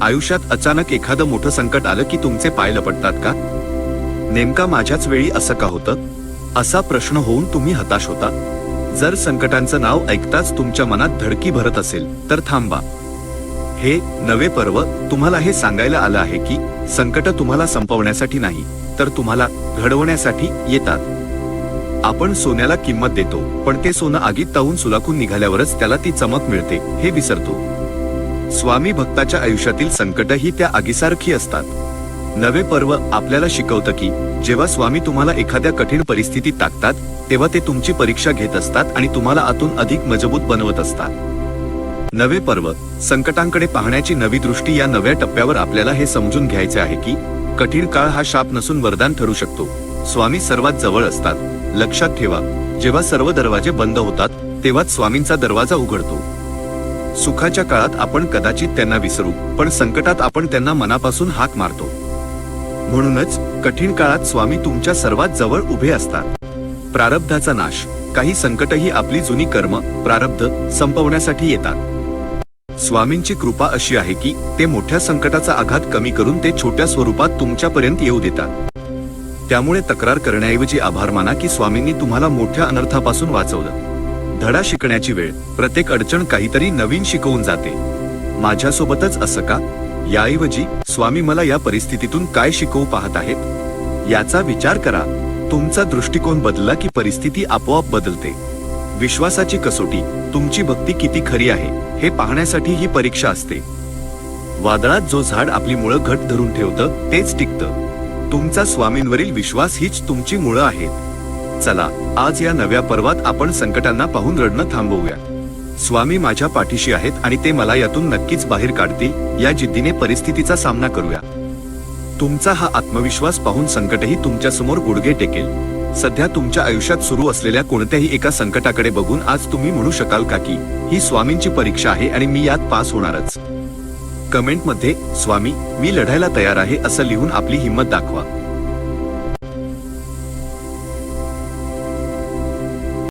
आयुष्यात अचानक एखादं मोठं संकट आलं की तुमचे पाय लपटतात का? नेमका माझ्याच वेळी असं का होतं? असा प्रश्न होऊन तुम्ही हताश होता? जर संकटांचं नाव ऐकताच तुमच्या मनात धडकी भरत असेल तर थांबा. हे नवे पर्व तुम्हाला हे सांगायला आलं आहे की संकट तुम्हाला संपवण्यासाठी नाही तर तुम्हाला घडवण्यासाठी येतात. आपण सोन्याला किंमत देतो, पण ते सोनं आगीत तावून सुलाखून निघाल्यावरच त्याला ती चमक मिळते हे विसरतो. स्वामी भक्ताच्या आयुष्यातील संकटही त्या आगीसारखी असतात. नवे पर्व आपल्याला शिकवतं की जेव्हा स्वामी तुम्हाला एखाद्या कठीण परिस्थितीत टाकतात तेव्हा ते तुमची परीक्षा घेत असतात आणि तुम्हाला आतून अधिक मजबूत बनवत असतात. नवे पर्व संकटांकडे पाहण्याची नवी दृष्टी. या नव्या टप्प्यावर आपल्याला हे समजून घ्यायचे आहे की कठीण काळ हा शाप नसून वरदान ठरू शकतो. स्वामी सर्वात जवळ असतात. लक्षात ठेवा, जेव्हा सर्व दरवाजे बंद होतात तेव्हाच स्वामींचा दरवाजा उघडतो. सुखाच्या काळात आपण कदाचित त्यांना विसरू, पण संकटात आपण त्यांना मनापासून हाक मारतो. म्हणूनच कठीण काळात स्वामी तुमच्या सर्वात जवळ उभे असतात. प्रारब्धाचा नाश. काही संकटही आपली जुनी कर्म प्रारब्ध संपवण्यासाठी येतात. स्वामींची कृपा अशी आहे की ते मोठ्या संकटाचा आघात कमी करून ते छोट्या स्वरूपात तुमच्यापर्यंत येऊ देतात. त्यामुळे तक्रार करण्याऐवजी आभार माना की स्वामींनी तुम्हाला मोठ्या अनर्थापासून वाचवलं. धडा शिकण्याची वेळ. प्रत्येक अडचण काहीतरी नवीन शिकवून जाते. माझ्यासोबतच असं का? याऐवजी स्वामी मला या परिस्थितीतून काय शिकवू पाहत आहेत याचा विचार करा. तुमचा दृष्टिकोन बदलला की परिस्थिती आपोआप बदलते. विश्वासाची कसोटी. तुमची भक्ती किती खरी आहे हे पाहण्यासाठी ही परीक्षा असते. वादळात जो झाड आपली मुळं घट धरून ठेवतं तेच टिकतं. तुमचा स्वामींवरील विश्वास हीच तुमची मुळं आहेत. चला, आज या नव्या पर्वात आपण संकटांना पाहून रडणं थांबवूया. स्वामी माझ्या पाठीशी आहेत आणि ते मला यातून नक्कीच बाहेर काढतील. या जिद्दीने परिस्थितीचा सामना करूया. तुमचा हा आत्मविश्वास पाहून संकटही तुमच्या समोर गुडघे टेकेल. सध्या तुमच्या आयुष्यात सुरू असलेल्या कोणत्याही एका संकटाकडे बघून आज तुम्ही म्हणू शकाल का की ही स्वामींची परीक्षा आहे आणि मी यात पास होणारच? कमेंटमध्ये स्वामी मी लढायला तयार आहे असं लिहून आपली हिंमत दाखवा.